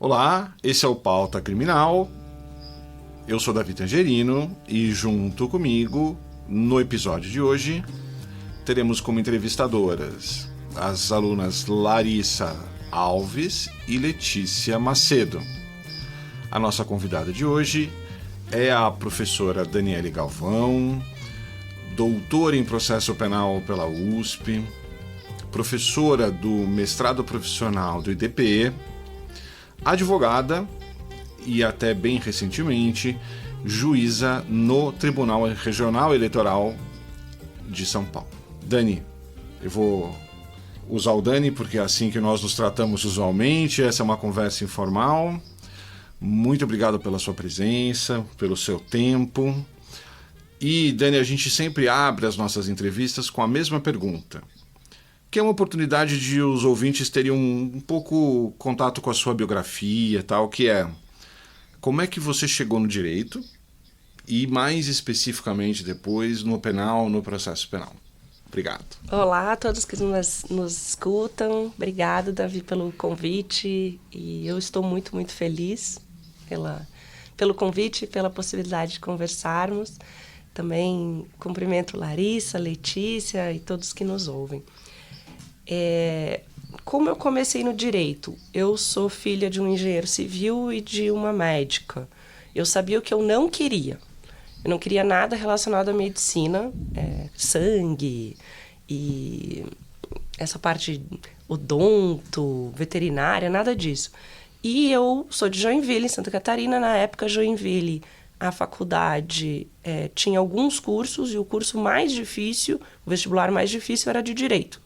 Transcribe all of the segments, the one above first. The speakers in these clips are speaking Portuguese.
Olá, esse é o Pauta Criminal. Eu sou Davi Tangerino e junto comigo, no episódio de hoje, teremos como entrevistadoras as alunas Larissa Alves e Letícia Macedo. A nossa convidada de hoje é a professora Daniele Galvão, doutora em processo penal pela USP, professora do mestrado profissional do IDPE, advogada e até bem recentemente juíza no Tribunal Regional Eleitoral de São Paulo. Dani, eu vou usar o Dani porque é assim que nós nos tratamos usualmente, essa é uma conversa informal. Muito obrigado pela sua presença, pelo seu tempo. E, Dani, a gente sempre abre as nossas entrevistas com a mesma pergunta, que é uma oportunidade de os ouvintes terem um pouco contato com a sua biografia, tal, que é como é que você chegou no direito e, mais especificamente depois, no penal, no processo penal. Obrigado. Olá a todos que nos escutam. Obrigado, Davi, pelo convite. E eu estou muito, muito feliz pelo convite e pela possibilidade de conversarmos. Também cumprimento Larissa, Letícia e todos que nos ouvem. Como eu comecei no direito? Eu sou filha de um engenheiro civil e de uma médica. Eu sabia o que eu não queria. Eu não queria nada relacionado à medicina, sangue e essa parte odonto, veterinária, nada disso. E eu sou de Joinville, em Santa Catarina. Na época, Joinville, a faculdade tinha alguns cursos e o curso mais difícil, o vestibular mais difícil era de Direito.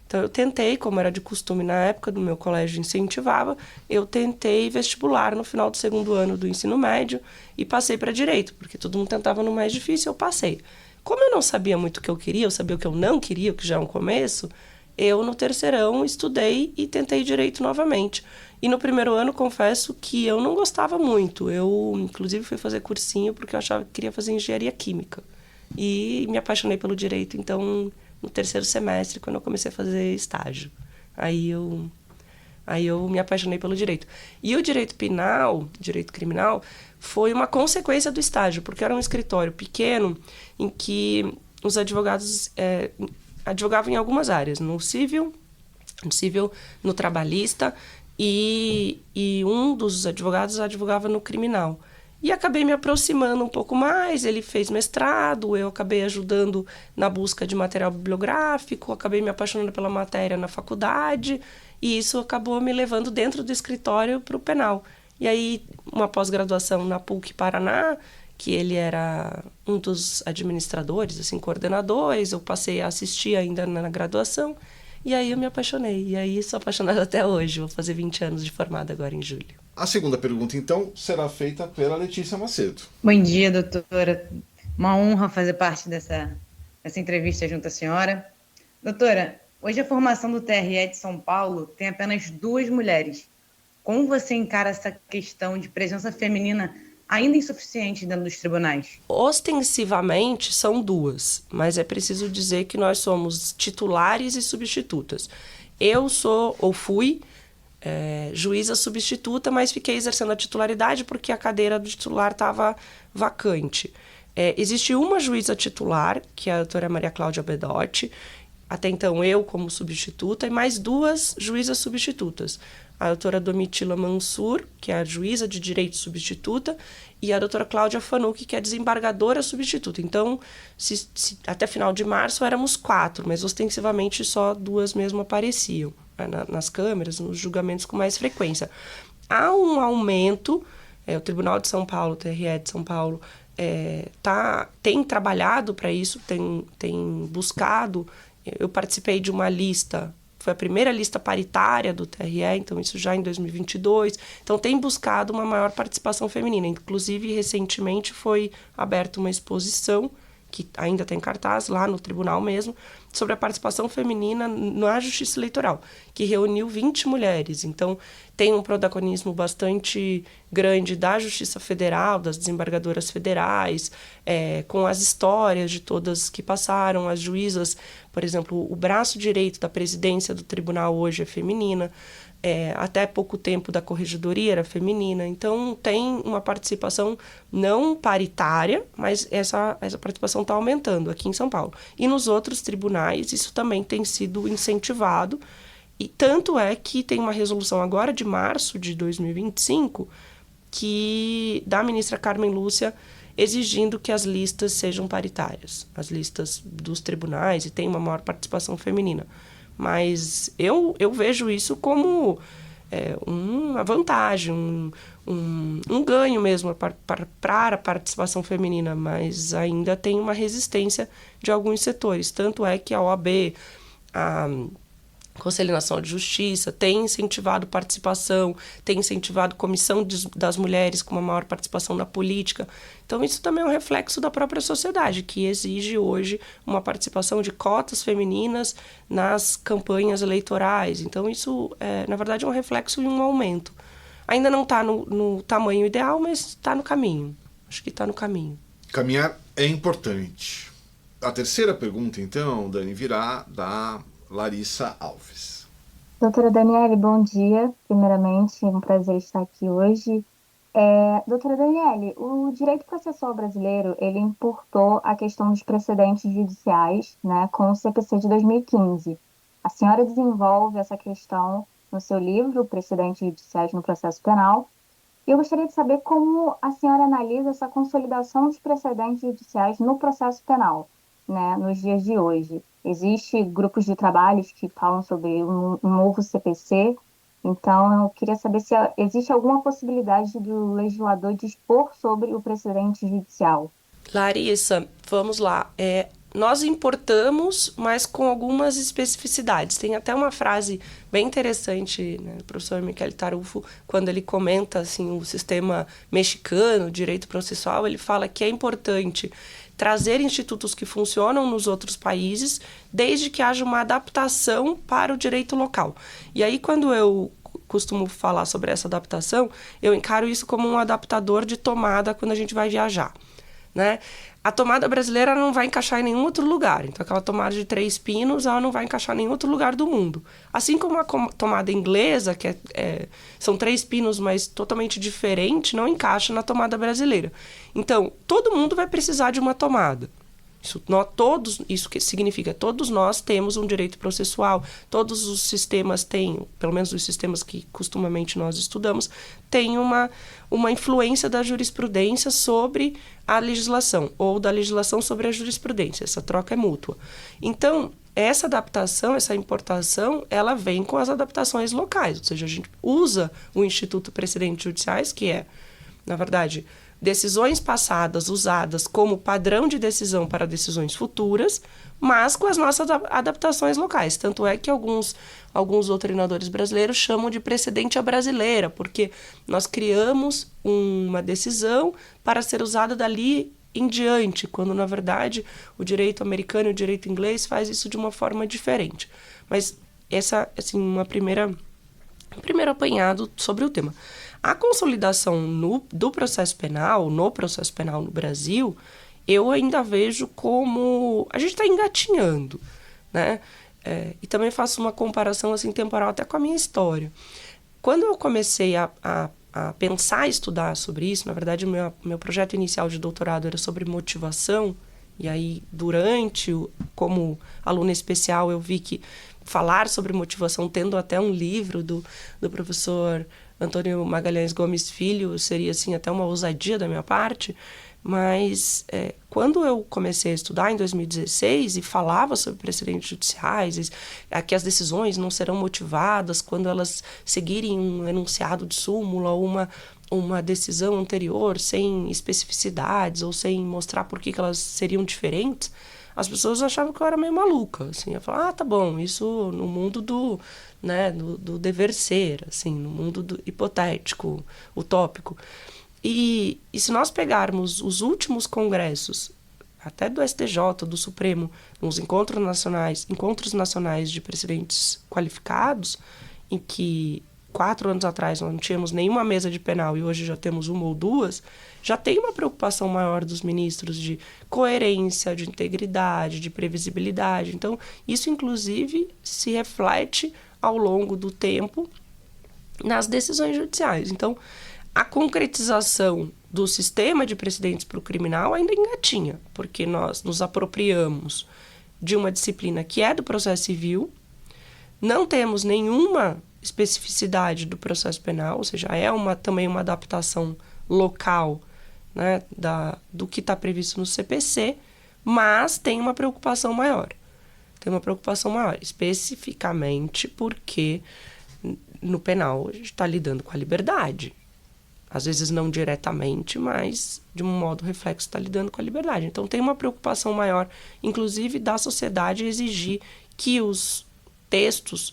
Então, eu tentei, como era de costume na época, do meu colégio incentivava, eu tentei vestibular no final do segundo ano do ensino médio e passei para Direito, porque todo mundo tentava no mais difícil, eu passei. Como eu não sabia muito o que eu queria, eu sabia o que eu não queria, o que já é um começo, eu no terceirão estudei e tentei Direito novamente. E no primeiro ano, confesso que eu não gostava muito. Eu, inclusive, fui fazer cursinho porque eu achava que queria fazer engenharia química. E me apaixonei pelo Direito, então, no terceiro semestre, quando eu comecei a fazer estágio. Aí eu me apaixonei pelo Direito. E o Direito Penal, Direito Criminal, foi uma consequência do estágio, porque era um escritório pequeno em que os advogados advogavam em algumas áreas, no civil, no trabalhista, e um dos advogados advogava no criminal. E acabei me aproximando um pouco mais, ele fez mestrado, eu acabei ajudando na busca de material bibliográfico, acabei me apaixonando pela matéria na faculdade, e isso acabou me levando dentro do escritório para o penal. E aí, uma pós-graduação na PUC Paraná, que ele era um dos administradores, assim, coordenadores, eu passei a assistir ainda na graduação, e aí eu me apaixonei. E aí sou apaixonada até hoje, vou fazer 20 anos de formada agora em julho. A segunda pergunta, então, será feita pela Letícia Macedo. Bom dia, doutora. Uma honra fazer parte dessa entrevista junto à senhora. Doutora, hoje a formação do TRE de São Paulo tem apenas 2 mulheres. Como você encara essa questão de presença feminina ainda insuficiente dentro dos tribunais? Ostensivamente são 2, mas é preciso dizer que nós somos titulares e substitutas. Eu sou, ou fui, juíza substituta, mas fiquei exercendo a titularidade porque a cadeira do titular estava vacante. Existe uma juíza titular, que é a doutora Maria Cláudia Bedotti, até então eu como substituta, e mais 2 juízas substitutas. A doutora Domitila Mansur, que é a juíza de direito substituta, e a doutora Cláudia Fanucchi, que é a desembargadora substituta. Então, até final de março éramos 4, mas ostensivamente só 2 mesmo apareciam nas câmeras, nos julgamentos com mais frequência. Há um aumento, o Tribunal de São Paulo, o TRE de São Paulo, tem trabalhado para isso, tem buscado. Eu participei de uma lista, foi a primeira lista paritária do TRE, então isso já em 2022. Então tem buscado uma maior participação feminina. Inclusive, recentemente foi aberta uma exposição, que ainda tem cartaz lá no tribunal mesmo, sobre a participação feminina na Justiça Eleitoral, que reuniu 20 mulheres. Então, tem um protagonismo bastante grande da Justiça Federal, das desembargadoras federais, com as histórias de todas que passaram, as juízas Por exemplo, o braço direito da presidência do tribunal hoje é feminina, até pouco tempo da corregedoria era feminina. Então, tem uma participação não paritária, mas essa participação está aumentando aqui em São Paulo. E nos outros tribunais, isso também tem sido incentivado. E tanto é que tem uma resolução agora de março de 2025 da ministra Carmen Lúcia exigindo que as listas sejam paritárias, as listas dos tribunais, e tem uma maior participação feminina. Mas eu vejo isso como uma vantagem, um ganho mesmo para a participação feminina, mas ainda tem uma resistência de alguns setores. Tanto é que a OAB, a Conselho Nacional de Justiça, tem incentivado participação, tem incentivado comissão das mulheres com uma maior participação na política. Então, isso também é um reflexo da própria sociedade, que exige hoje uma participação de cotas femininas nas campanhas eleitorais. Então, isso, na verdade, é um reflexo e um aumento. Ainda não está no tamanho ideal, mas está no caminho. Acho que está no caminho. Caminhar é importante. A terceira pergunta, então, Dani, virá da Larissa Alves. Doutora Daniele, bom dia. Primeiramente, é um prazer estar aqui hoje. Doutora Daniele, o direito processual brasileiro, ele importou a questão dos precedentes judiciais, né, com o CPC de 2015. A senhora desenvolve essa questão no seu livro, Precedentes Judiciais no Processo Penal. E eu gostaria de saber como a senhora analisa essa consolidação dos precedentes judiciais no processo penal, né, nos dias de hoje. Existem grupos de trabalhos que falam sobre um novo CPC, então eu queria saber se existe alguma possibilidade do legislador dispor sobre o precedente judicial. Larissa, vamos lá. Nós importamos, mas com algumas especificidades. Tem até uma frase bem interessante, né, do professor Michele Tarufo, quando ele comenta assim, o sistema mexicano, o direito processual, ele fala que é importante trazer institutos que funcionam nos outros países, desde que haja uma adaptação para o direito local. E aí, quando eu costumo falar sobre essa adaptação, eu encaro isso como um adaptador de tomada quando a gente vai viajar, né? A tomada brasileira não vai encaixar em nenhum outro lugar. Então, aquela tomada de 3 pinos, ela não vai encaixar em nenhum outro lugar do mundo. Assim como a tomada inglesa, que são 3 pinos, mas totalmente diferente, não encaixa na tomada brasileira. Então, todo mundo vai precisar de uma tomada. Isso que significa, todos nós temos um direito processual, todos os sistemas têm, pelo menos os sistemas que costumamente nós estudamos, têm uma influência da jurisprudência sobre a legislação, ou da legislação sobre a jurisprudência. Essa troca é mútua. Então, essa adaptação, essa importação, ela vem com as adaptações locais, ou seja, a gente usa o Instituto Precedentes Judiciais, que é, na verdade, decisões passadas usadas como padrão de decisão para decisões futuras, mas com as nossas adaptações locais. Tanto é que alguns doutrinadores brasileiros chamam de precedente à brasileira, porque nós criamos uma decisão para ser usada dali em diante, quando, na verdade, o direito americano e o direito inglês faz isso de uma forma diferente. Mas essa, assim, um primeiro apanhado sobre o tema. A consolidação do processo penal, no processo penal no Brasil, eu ainda vejo como a gente está engatinhando, né? E também faço uma comparação assim, temporal até com a minha história. Quando eu comecei a pensar e estudar sobre isso, na verdade, o meu projeto inicial de doutorado era sobre motivação, e aí, como aluna especial, eu vi que falar sobre motivação, tendo até um livro do professor Antônio Magalhães Gomes Filho, seria assim até uma ousadia da minha parte, mas quando eu comecei a estudar em 2016 e falava sobre precedentes judiciais, que as decisões não serão motivadas quando elas seguirem um enunciado de súmula ou uma decisão anterior sem especificidades ou sem mostrar por que elas seriam diferentes, as pessoas achavam que eu era meio maluca, assim, eu falava, tá bom, isso no mundo do dever ser, assim, no mundo do hipotético, utópico. E se nós pegarmos os últimos congressos, até do STJ, do Supremo, nos encontros nacionais de precedentes qualificados, em que 4 anos atrás nós não tínhamos nenhuma mesa de penal e hoje já temos 1 ou 2, já tem uma preocupação maior dos ministros de coerência, de integridade, de previsibilidade. Então, isso, inclusive, se reflete ao longo do tempo nas decisões judiciais. Então, a concretização do sistema de precedentes para o criminal ainda engatinha, porque nós nos apropriamos de uma disciplina que é do processo civil, não temos nenhuma especificidade do processo penal, ou seja, é também uma adaptação local, né, do que está previsto no CPC, mas tem uma preocupação maior. Especificamente porque no penal a gente está lidando com a liberdade. Às vezes não diretamente, mas de um modo reflexo está lidando com a liberdade. Então tem uma preocupação maior, inclusive da sociedade, exigir que os textos,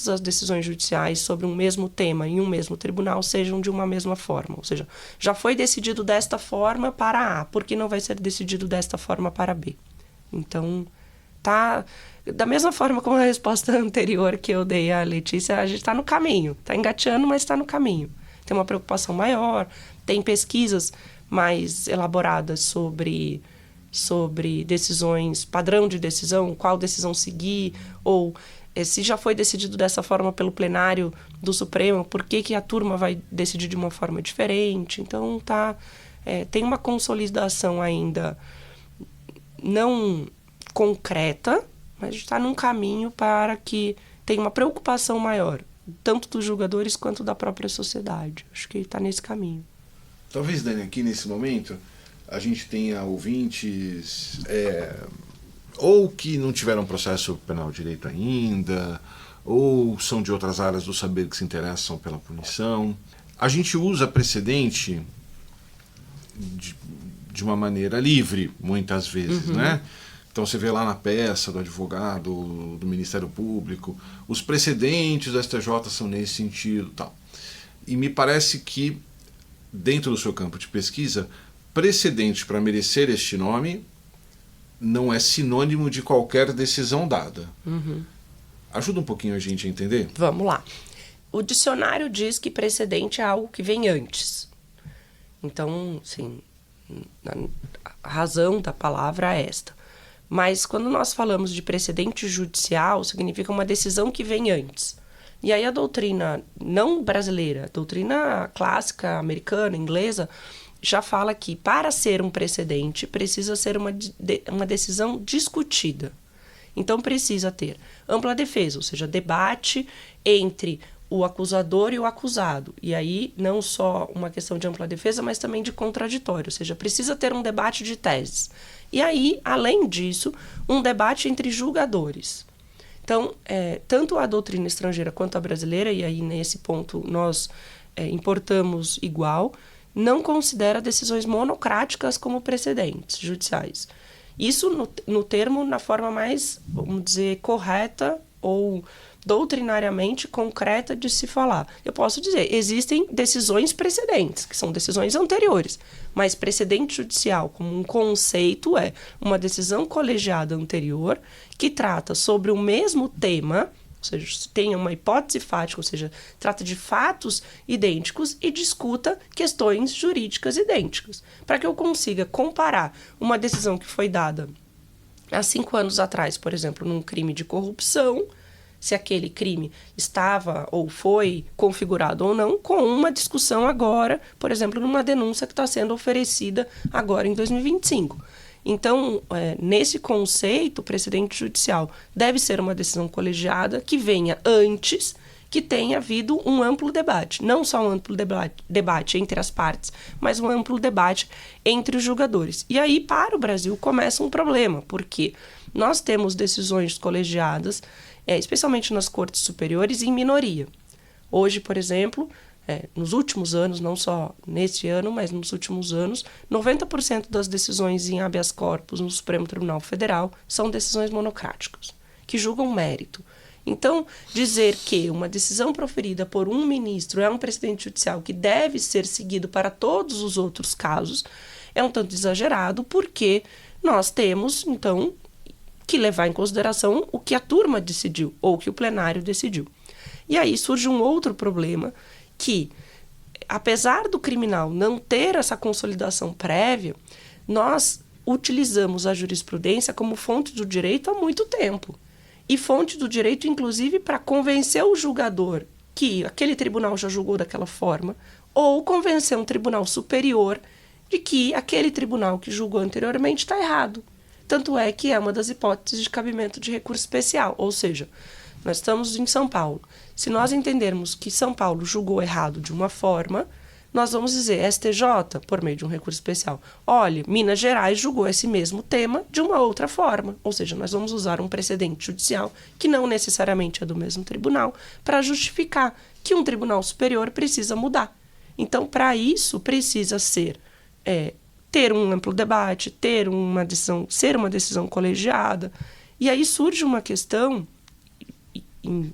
das decisões judiciais sobre um mesmo tema em um mesmo tribunal sejam de uma mesma forma. Ou seja, já foi decidido desta forma para A, por que não vai ser decidido desta forma para B? Então, tá... Da mesma forma como a resposta anterior que eu dei à Letícia, a gente está no caminho. Está engateando, mas está no caminho. Tem uma preocupação maior, tem pesquisas mais elaboradas sobre decisões, padrão de decisão, qual decisão seguir, ou se já foi decidido dessa forma pelo plenário do Supremo, por que a turma vai decidir de uma forma diferente. Então, tem uma consolidação ainda não concreta, mas a gente está num caminho para que tenha uma preocupação maior, tanto dos julgadores quanto da própria sociedade. Acho que está nesse caminho. Talvez, Dani, aqui nesse momento, a gente tenha ouvintes ou que não tiveram processo penal direito ainda, ou são de outras áreas do saber que se interessam pela punição. A gente usa precedente de uma maneira livre, muitas vezes, né? Então você vê lá na peça do advogado, do Ministério Público, os precedentes do STJ são nesse sentido, tal. E me parece que, dentro do seu campo de pesquisa, precedente para merecer este nome não é sinônimo de qualquer decisão dada. Ajuda um pouquinho a gente a entender? Vamos lá. O dicionário diz que precedente é algo que vem antes. Então, sim, a razão da palavra é esta. Mas quando nós falamos de precedente judicial, significa uma decisão que vem antes. E aí a doutrina não brasileira, a doutrina clássica, americana, inglesa, já fala que para ser um precedente precisa ser uma decisão discutida. Então precisa ter ampla defesa, ou seja, debate entre o acusador e o acusado. E aí não só uma questão de ampla defesa, mas também de contraditório, ou seja, precisa ter um debate de teses. E aí, além disso, um debate entre julgadores. Então, tanto a doutrina estrangeira quanto a brasileira, e aí nesse ponto nós importamos igual, não considera decisões monocráticas como precedentes judiciais. Isso no termo, na forma mais, vamos dizer, correta ou doutrinariamente concreta de se falar. Eu posso dizer, existem decisões precedentes, que são decisões anteriores, mas precedente judicial, como um conceito, é uma decisão colegiada anterior que trata sobre o mesmo tema, ou seja, tem uma hipótese fática, ou seja, trata de fatos idênticos e discuta questões jurídicas idênticas. Para que eu consiga comparar uma decisão que foi dada há 5 anos atrás, por exemplo, num crime de corrupção, se aquele crime estava ou foi configurado ou não, com uma discussão agora, por exemplo, numa denúncia que está sendo oferecida agora em 2025. Então, nesse conceito, o precedente judicial deve ser uma decisão colegiada que venha antes, que tenha havido um amplo debate. Não só um amplo debate entre as partes, mas um amplo debate entre os julgadores. E aí, para o Brasil, começa um problema, porque nós temos decisões colegiadas, especialmente nas cortes superiores, em minoria. Hoje, por exemplo, nos últimos anos, não só neste ano, mas nos últimos anos, 90% das decisões em habeas corpus no Supremo Tribunal Federal são decisões monocráticas, que julgam mérito. Então, dizer que uma decisão proferida por um ministro é um precedente judicial que deve ser seguido para todos os outros casos é um tanto exagerado, porque nós temos, então, que levar em consideração o que a turma decidiu ou o que o plenário decidiu. E aí surge um outro problema que, apesar do criminal não ter essa consolidação prévia, nós utilizamos a jurisprudência como fonte do direito há muito tempo. E fonte do direito, inclusive, para convencer o julgador que aquele tribunal já julgou daquela forma, ou convencer um tribunal superior de que aquele tribunal que julgou anteriormente está errado. Tanto é que é uma das hipóteses de cabimento de recurso especial. Ou seja, nós estamos em São Paulo. Se nós entendermos que São Paulo julgou errado de uma forma, nós vamos dizer, STJ, por meio de um recurso especial, olha, Minas Gerais julgou esse mesmo tema de uma outra forma. Ou seja, nós vamos usar um precedente judicial, que não necessariamente é do mesmo tribunal, para justificar que um tribunal superior precisa mudar. Então, para isso, precisa ser ter um amplo debate, ter uma decisão, ser uma decisão colegiada. E aí surge uma questão,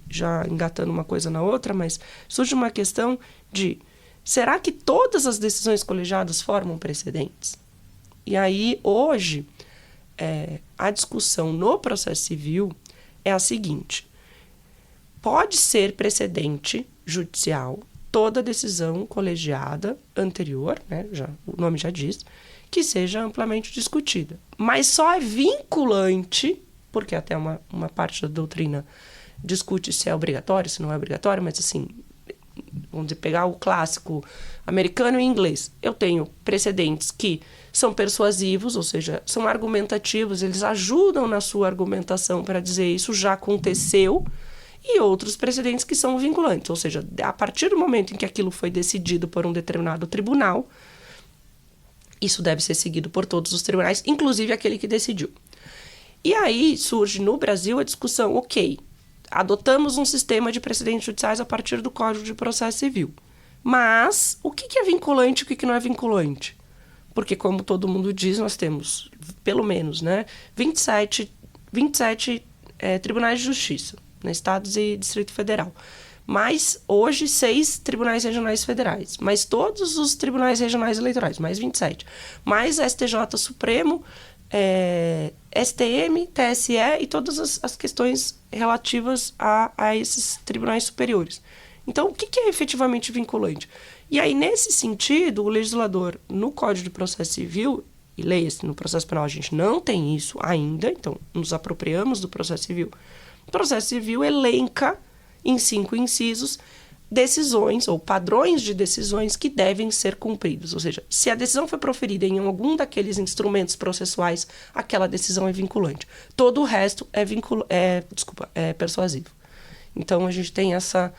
já engatando uma coisa na outra, mas surge uma questão de: será que todas as decisões colegiadas formam precedentes? E aí, hoje, a discussão no processo civil é a seguinte: pode ser precedente judicial toda decisão colegiada anterior, né, o nome já diz, que seja amplamente discutida. Mas só é vinculante, porque até uma parte da doutrina discute se é obrigatório, se não é obrigatório, mas assim, vamos dizer, pegar o clássico americano e inglês. Eu tenho precedentes que são persuasivos, ou seja, são argumentativos, eles ajudam na sua argumentação para dizer isso já aconteceu, e outros precedentes que são vinculantes, ou seja, a partir do momento em que aquilo foi decidido por um determinado tribunal, isso deve ser seguido por todos os tribunais, inclusive aquele que decidiu. E aí surge no Brasil a discussão, ok, adotamos um sistema de precedentes judiciais a partir do Código de Processo Civil. Mas o que é vinculante e o que não é vinculante? Porque, como todo mundo diz, nós temos, pelo menos, 27 tribunais de justiça, estados e Distrito Federal. Mas, hoje, 6 tribunais regionais federais. Mas todos os tribunais regionais eleitorais, mais 27. Mais STJ Supremo, STM, TSE e todas as questões relativas a esses tribunais superiores. Então, o que é efetivamente vinculante? E aí, nesse sentido, o legislador, no Código de Processo Civil, e leia-se, no processo penal a gente não tem isso ainda, então nos apropriamos do processo civil. O processo civil elenca, em 5 incisos, decisões ou padrões de decisões que devem ser cumpridos. Ou seja, se a decisão foi proferida em algum daqueles instrumentos processuais, aquela decisão é vinculante. Todo o resto é persuasivo. Então, a gente tem essa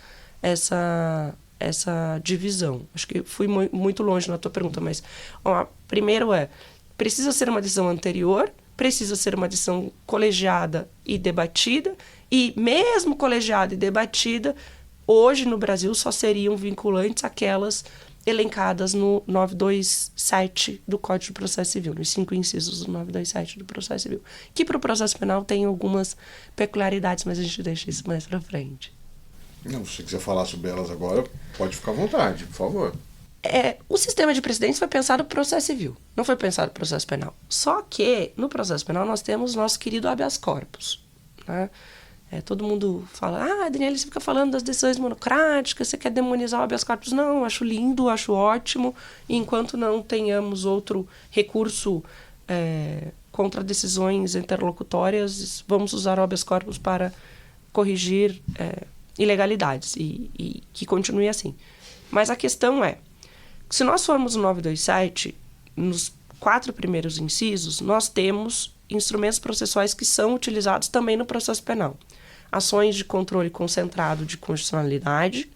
divisão. Acho que fui muito longe na tua pergunta, mas primeiro precisa ser uma decisão anterior, precisa ser uma decisão colegiada e debatida, e mesmo colegiada e debatida, hoje no Brasil só seriam vinculantes aquelas elencadas no 927 do Código de Processo Civil, nos 5 incisos do 927 do Processo Civil, que para o processo penal tem algumas peculiaridades, mas a gente deixa isso mais para frente. Não, se você quiser falar sobre elas agora, pode ficar à vontade, por favor. O sistema de precedentes foi pensado para o processo civil, não foi pensado para o processo penal. Só que, no processo penal, nós temos nosso querido habeas corpus, né? Todo mundo fala, Daniela, você fica falando das decisões monocráticas, você quer demonizar o habeas corpus? Não, acho lindo, acho ótimo. E enquanto não tenhamos outro recurso contra decisões interlocutórias, vamos usar o habeas corpus para corrigir ilegalidades e que continue assim. Mas a questão se nós formos no 927, nos 4 primeiros incisos, nós temos instrumentos processuais que são utilizados também no processo penal. Ações de controle concentrado de constitucionalidade,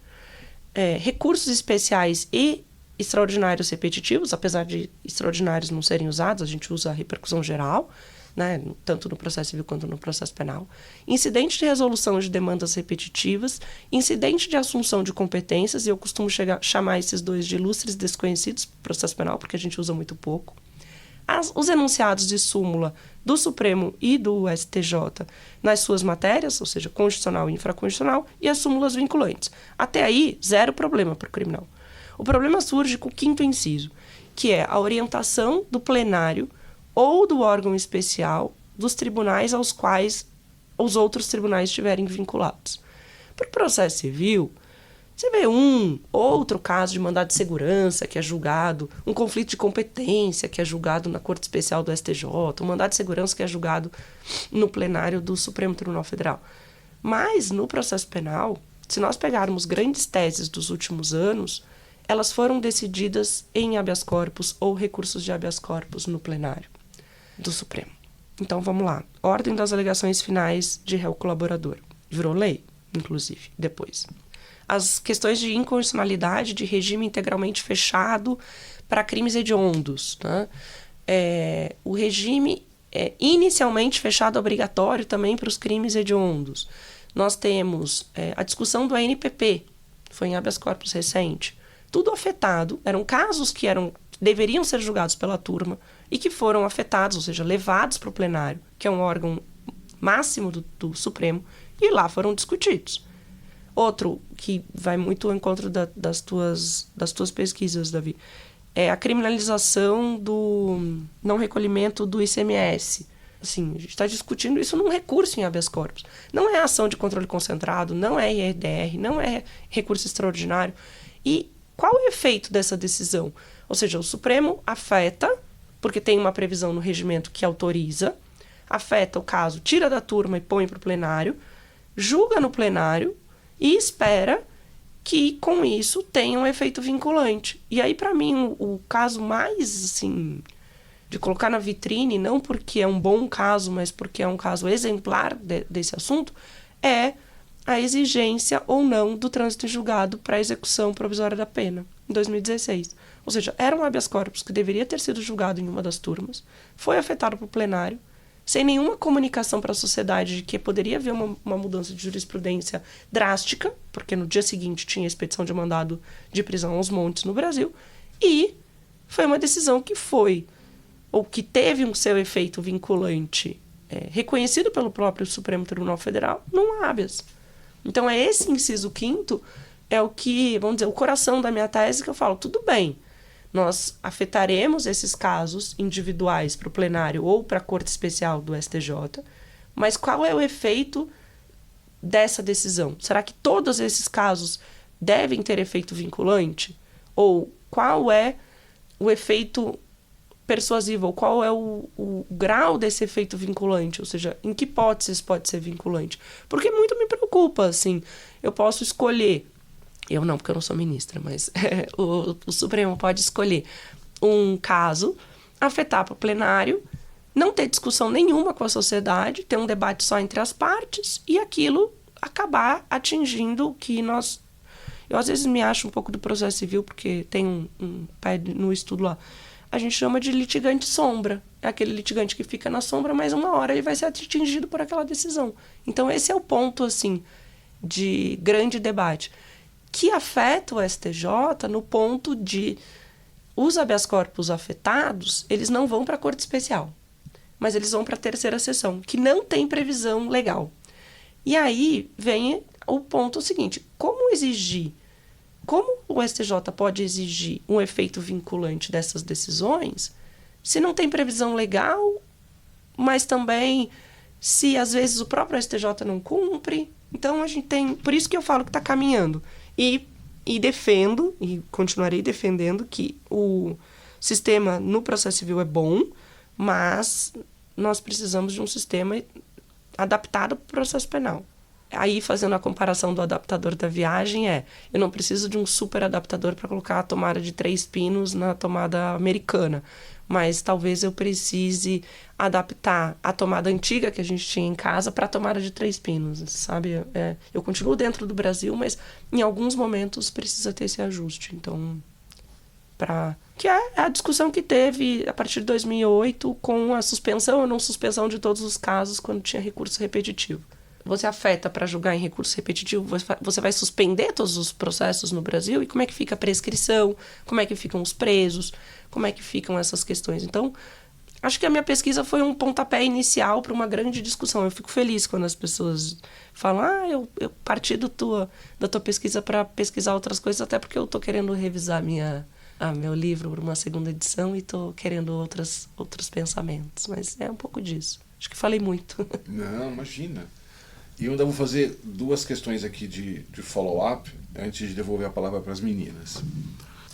recursos especiais e extraordinários repetitivos, apesar de extraordinários não serem usados, a gente usa a repercussão geral, né, tanto no processo civil quanto no processo penal. Incidente de resolução de demandas repetitivas, incidente de assunção de competências, e eu costumo chamar esses 2 de ilustres desconhecidos para o processo penal, porque a gente usa muito pouco. Os enunciados de súmula do Supremo e do STJ nas suas matérias, ou seja, constitucional e infraconstitucional, e as súmulas vinculantes. Até aí, 0 problema para o criminal. O problema surge com o 5º inciso, que é a orientação do plenário ou do órgão especial dos tribunais aos quais os outros tribunais estiverem vinculados. Para o processo civil, você vê um, outro caso de mandado de segurança que é julgado, um conflito de competência que é julgado na Corte Especial do STJ, um mandado de segurança que é julgado no plenário do Supremo Tribunal Federal. Mas, no processo penal, se nós pegarmos grandes teses dos últimos anos, elas foram decididas em habeas corpus ou recursos de habeas corpus no plenário do Supremo. Então, vamos lá. Ordem das alegações finais de réu colaborador. Virou lei, inclusive, depois. As questões de inconstitucionalidade de regime integralmente fechado para crimes hediondos. Né? O regime inicialmente fechado obrigatório também para os crimes hediondos. Nós temos a discussão do ANPP, foi em habeas corpus recente. Tudo afetado, eram casos que deveriam ser julgados pela turma e que foram afetados, ou seja, levados para o plenário, que é um órgão máximo do Supremo, e lá foram discutidos. Outro, que vai muito ao encontro das tuas pesquisas, Davi, é a criminalização do não recolhimento do ICMS. Assim, a gente está discutindo isso num recurso em habeas corpus. Não é ação de controle concentrado, não é IRDR, não é recurso extraordinário. E qual é o efeito dessa decisão? Ou seja, o Supremo afeta, porque tem uma previsão no regimento que autoriza, afeta o caso, tira da turma e põe para o plenário, julga no plenário e espera que, com isso, tenha um efeito vinculante. E aí, para mim, o caso mais, assim, de colocar na vitrine, não porque é um bom caso, mas porque é um caso exemplar desse assunto, é a exigência ou não do trânsito em julgado para a execução provisória da pena, em 2016. Ou seja, era um habeas corpus que deveria ter sido julgado em uma das turmas, foi afetado para o plenário, sem nenhuma comunicação para a sociedade de que poderia haver uma mudança de jurisprudência drástica, porque no dia seguinte tinha expedição de mandado de prisão aos montes no Brasil, e foi uma decisão que foi, ou que teve um seu efeito vinculante reconhecido pelo próprio Supremo Tribunal Federal num habeas. Então, esse inciso 5º é o que, vamos dizer, o coração da minha tese, que eu falo, tudo bem, nós afetaremos esses casos individuais para o plenário ou para a Corte Especial do STJ, mas qual é o efeito dessa decisão? Será que todos esses casos devem ter efeito vinculante? Ou qual é o efeito persuasivo? Ou qual é o grau desse efeito vinculante? Ou seja, em que hipóteses pode ser vinculante? Porque muito me preocupa, assim, eu posso escolher. Eu não, porque eu não sou ministra, mas o Supremo pode escolher um caso, afetar para o plenário, não ter discussão nenhuma com a sociedade, ter um debate só entre as partes e aquilo acabar atingindo o que nós... Eu, às vezes, me acho um pouco do processo civil, porque tem um pé no estudo lá. A gente chama de litigante sombra. É aquele litigante que fica na sombra, mas uma hora ele vai ser atingido por aquela decisão. Então, esse é o ponto, assim, de grande debate, que afeta o STJ no ponto de os habeas corpus afetados, eles não vão para a Corte Especial, mas eles vão para a terceira sessão, que não tem previsão legal. E aí vem o ponto seguinte, como o STJ pode exigir um efeito vinculante dessas decisões se não tem previsão legal, mas também se às vezes o próprio STJ não cumpre? Então a gente tem, por isso que eu falo que está caminhando. E defendo, e continuarei defendendo, que o sistema no processo civil é bom, mas nós precisamos de um sistema adaptado para o processo penal. Aí, fazendo a comparação do adaptador da viagem, eu não preciso de um super adaptador para colocar a tomada de 3 pinos na tomada americana, mas talvez eu precise adaptar a tomada antiga que a gente tinha em casa para a tomada de 3 pinos, sabe? Eu continuo dentro do Brasil, mas em alguns momentos precisa ter esse ajuste. Então, que é a discussão que teve a partir de 2008 com a suspensão ou não suspensão de todos os casos quando tinha recurso repetitivo. Você afeta para julgar em recurso repetitivo, você vai suspender todos os processos no Brasil? E como é que fica a prescrição? Como é que ficam os presos? Como é que ficam essas questões? Então, acho que a minha pesquisa foi um pontapé inicial para uma grande discussão. Eu fico feliz quando as pessoas falam, eu parti da tua pesquisa para pesquisar outras coisas, até porque eu estou querendo revisar meu livro para uma segunda edição e estou querendo outros pensamentos. Mas é um pouco disso. Acho que falei muito. Não, imagina. E eu ainda vou fazer 2 questões aqui de follow-up, antes de devolver a palavra para as meninas.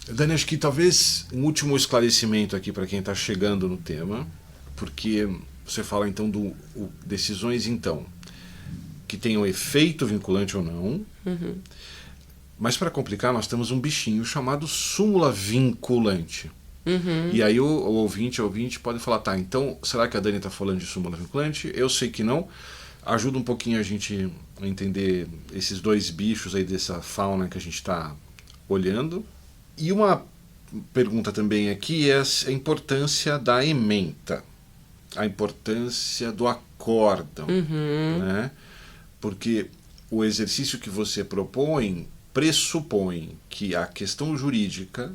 Dani, acho que talvez um último esclarecimento aqui para quem está chegando no tema, porque você fala então decisões então que tenham efeito vinculante ou não, mas para complicar nós temos um bichinho chamado súmula vinculante. E aí o ouvinte pode falar, tá, então será que a Dani está falando de súmula vinculante? Eu sei que não. Ajuda um pouquinho a gente a entender esses 2 bichos aí dessa fauna que a gente está olhando. E uma pergunta também aqui é a importância da ementa, a importância do acórdão, né? Porque o exercício que você propõe pressupõe que a questão jurídica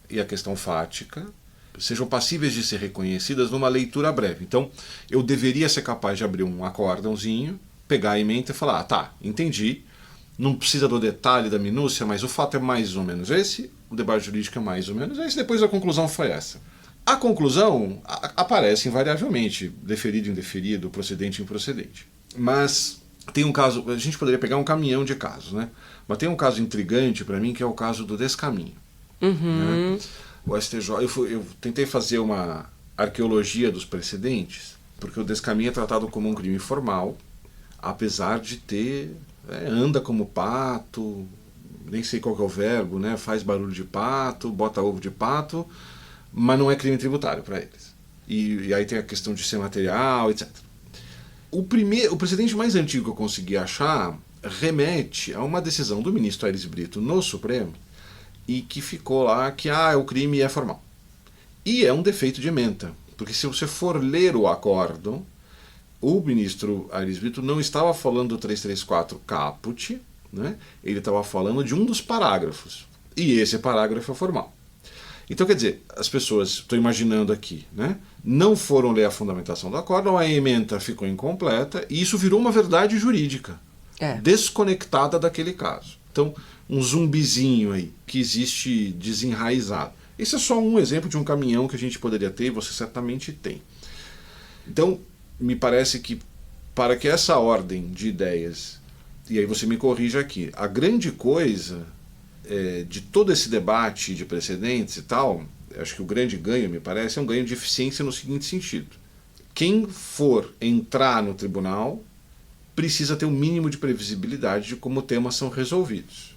e a questão fática sejam passíveis de ser reconhecidas numa leitura breve. Então, eu deveria ser capaz de abrir um acórdãozinho, pegar a ementa e falar, tá, entendi, não precisa do detalhe, da minúcia, mas o fato é mais ou menos esse, o debate jurídico é mais ou menos esse, depois a conclusão foi essa. A conclusão aparece invariavelmente, deferido, indeferido, procedente, improcedente. Mas tem um caso, a gente poderia pegar um caminhão de casos, né? Mas tem um caso intrigante para mim, que é o caso do descaminho. Né? O STJ, eu tentei fazer uma arqueologia dos precedentes, porque o descaminho é tratado como um crime formal, apesar de ter, anda como pato, nem sei qual que é o verbo, né? Faz barulho de pato, bota ovo de pato, mas não é crime tributário para eles. E aí tem a questão de ser material, etc. O precedente mais antigo que eu consegui achar remete a uma decisão do ministro Aires Brito no Supremo, e que ficou lá que o crime é formal. E é um defeito de ementa, porque se você for ler o acórdão, o ministro Aires Brito não estava falando do 334 caput, né? Ele estava falando de um dos parágrafos, e esse parágrafo é formal. Então, quer dizer, as pessoas, estou imaginando aqui, né, não foram ler a fundamentação do acórdão, a ementa ficou incompleta, e isso virou uma verdade jurídica, desconectada daquele caso. Então, um zumbizinho aí, que existe desenraizado. Esse é só um exemplo de um caminhão que a gente poderia ter, e você certamente tem. Então, me parece que para que essa ordem de ideias, e aí você me corrija aqui, a grande coisa de todo esse debate de precedentes e tal, acho que o grande ganho, me parece, é um ganho de eficiência no seguinte sentido. Quem for entrar no tribunal precisa ter um mínimo de previsibilidade de como temas são resolvidos.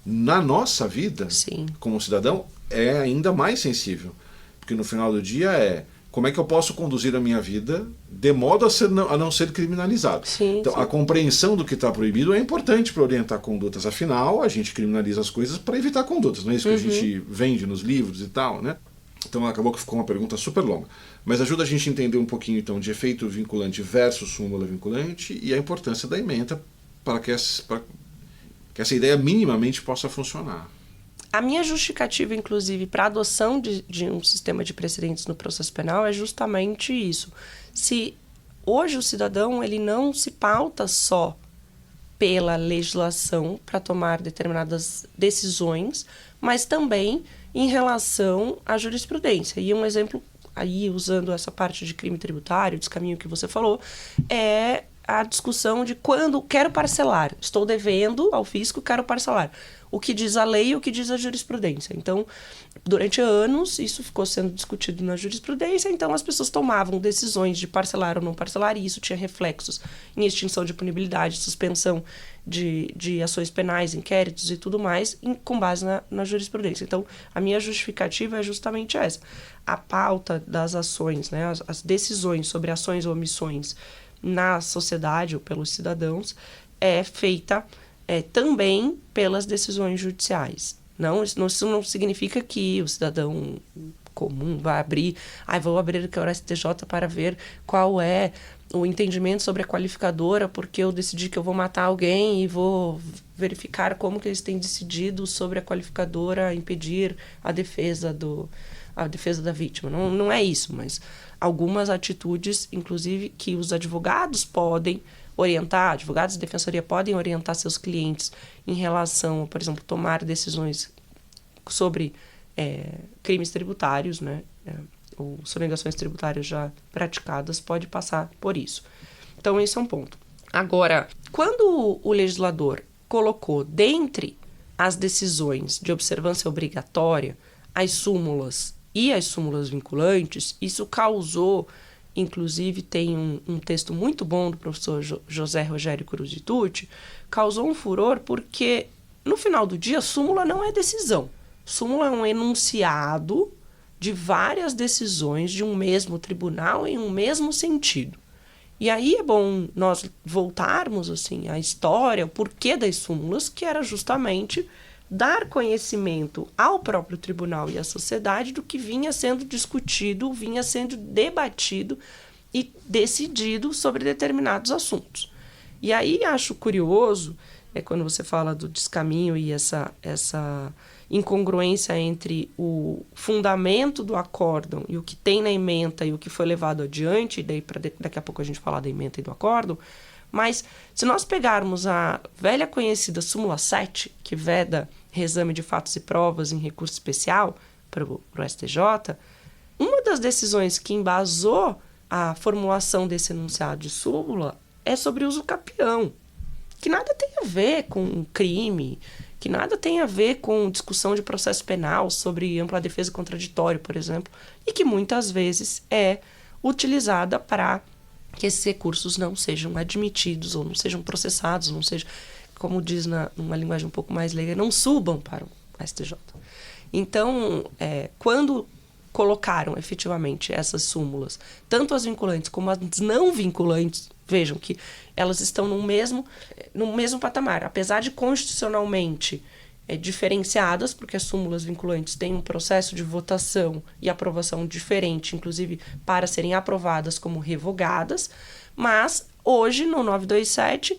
Na nossa vida, Sim. como cidadão, é ainda mais sensível. Porque no final do dia como é que eu posso conduzir a minha vida de modo a não ser criminalizado. Sim, então, sim. A compreensão do que está proibido é importante para orientar condutas. Afinal, a gente criminaliza as coisas para evitar condutas. Não é isso que a gente vende nos livros e tal, né? Então acabou que ficou uma pergunta super longa. Mas ajuda a gente a entender um pouquinho então de efeito vinculante versus súmula vinculante e a importância da ementa para que essa ideia minimamente possa funcionar. A minha justificativa, inclusive, para a adoção de um sistema de precedentes no processo penal é justamente isso. Se hoje o cidadão ele não se pauta só pela legislação para tomar determinadas decisões, mas também em relação à jurisprudência. E um exemplo, aí usando essa parte de crime tributário, descaminho que você falou, é a discussão de quando quero parcelar. Estou devendo ao fisco, quero parcelar. O que diz a lei e o que diz a jurisprudência. Então, durante anos, isso ficou sendo discutido na jurisprudência, então as pessoas tomavam decisões de parcelar ou não parcelar, e isso tinha reflexos em extinção de punibilidade, suspensão de ações penais, inquéritos e tudo mais, com base na jurisprudência. Então, a minha justificativa é justamente essa. A pauta das ações, né, as decisões sobre ações ou omissões na sociedade ou pelos cidadãos é feita também pelas decisões judiciais. Isso não significa que o cidadão comum vai abrir, vou abrir o STJ para ver qual é o entendimento sobre a qualificadora, porque eu decidi que eu vou matar alguém e vou verificar como que eles têm decidido sobre a qualificadora impedir a defesa da vítima. Não é isso, mas algumas atitudes, inclusive, que os advogados podem orientar, advogados de defensoria podem orientar seus clientes em relação, por exemplo, tomar decisões sobre crimes tributários, né, ou sonegações tributárias já praticadas, pode passar por isso. Então, esse é um ponto. Agora, quando o legislador colocou dentre as decisões de observância obrigatória as súmulas e as súmulas vinculantes, isso causou, inclusive tem um texto muito bom do professor José Rogério Cruz de Tucci, causou um furor porque, no final do dia, súmula não é decisão. Súmula é um enunciado de várias decisões de um mesmo tribunal em um mesmo sentido. E aí é bom nós voltarmos assim, à história, o porquê das súmulas, que era justamente dar conhecimento ao próprio tribunal e à sociedade do que vinha sendo discutido, vinha sendo debatido e decidido sobre determinados assuntos. E aí acho curioso, quando você fala do descaminho e essa incongruência entre o fundamento do acórdão e o que tem na ementa e o que foi levado adiante, daí daqui a pouco a gente falar da ementa e do acórdão, mas se nós pegarmos a velha conhecida súmula 7, que veda reexame de fatos e provas em recurso especial para o STJ, uma das decisões que embasou a formulação desse enunciado de súmula é sobre uso capião, que nada tem a ver com crime, que nada tem a ver com discussão de processo penal sobre ampla defesa e contraditório, por exemplo, e que muitas vezes é utilizada para que esses recursos não sejam admitidos ou não sejam processados, não sejam, como diz numa linguagem um pouco mais leiga, não subam para o STJ. Então, quando colocaram efetivamente essas súmulas, tanto as vinculantes como as não vinculantes, vejam que elas estão no mesmo patamar, apesar de constitucionalmente diferenciadas, porque as súmulas vinculantes têm um processo de votação e aprovação diferente, inclusive para serem aprovadas como revogadas, mas hoje no 927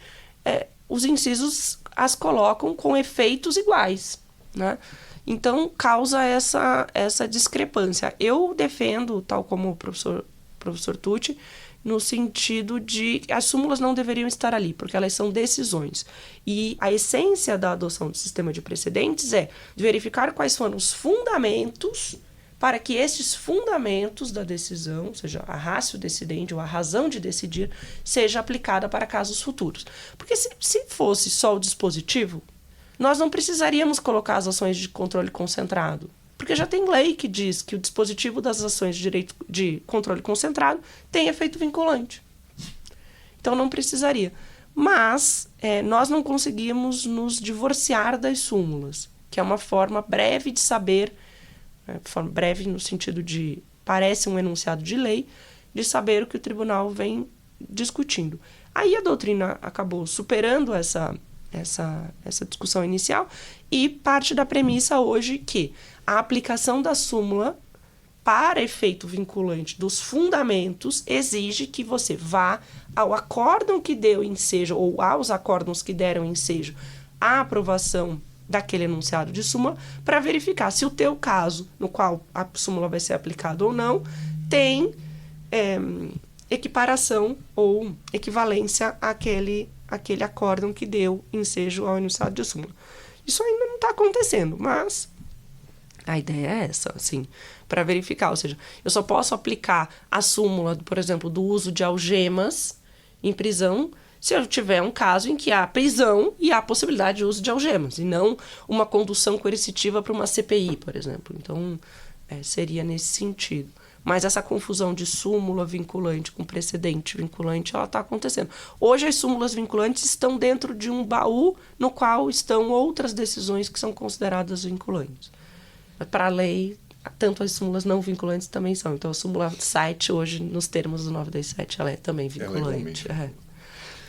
os incisos as colocam com efeitos iguais, né? Então causa essa discrepância. Eu defendo, tal como o professor Tucci, no sentido de que as súmulas não deveriam estar ali, porque elas são decisões. E a essência da adoção do sistema de precedentes é verificar quais foram os fundamentos para que esses fundamentos da decisão, ou seja, a ratio decidente ou a razão de decidir, seja aplicada para casos futuros. Porque se fosse só o dispositivo, nós não precisaríamos colocar as ações de controle concentrado, porque já tem lei que diz que o dispositivo das ações de direito de controle concentrado tem efeito vinculante. Então não precisaria. Mas nós não conseguimos nos divorciar das súmulas, que é uma forma breve de saber, forma breve no sentido de parece um enunciado de lei, de saber o que o tribunal vem discutindo. Aí a doutrina acabou superando essa discussão inicial e parte da premissa hoje que a aplicação da súmula para efeito vinculante dos fundamentos exige que você vá ao acórdão que deu ensejo ou aos acórdãos que deram ensejo a aprovação daquele enunciado de súmula para verificar se o teu caso, no qual a súmula vai ser aplicada ou não, tem equiparação ou equivalência àquele acórdão que deu ensejo ao enunciado de súmula. Isso ainda não está acontecendo, mas a ideia é essa, assim, para verificar. Ou seja, eu só posso aplicar a súmula, por exemplo, do uso de algemas em prisão se eu tiver um caso em que há prisão e há possibilidade de uso de algemas, e não uma condução coercitiva para uma CPI, por exemplo. Então, seria nesse sentido. Mas essa confusão de súmula vinculante com precedente vinculante, ela está acontecendo. Hoje as súmulas vinculantes estão dentro de um baú no qual estão outras decisões que são consideradas vinculantes. Para a lei, tanto as súmulas não vinculantes também são. Então a súmula 7 hoje, nos termos do 927, ela é também vinculante.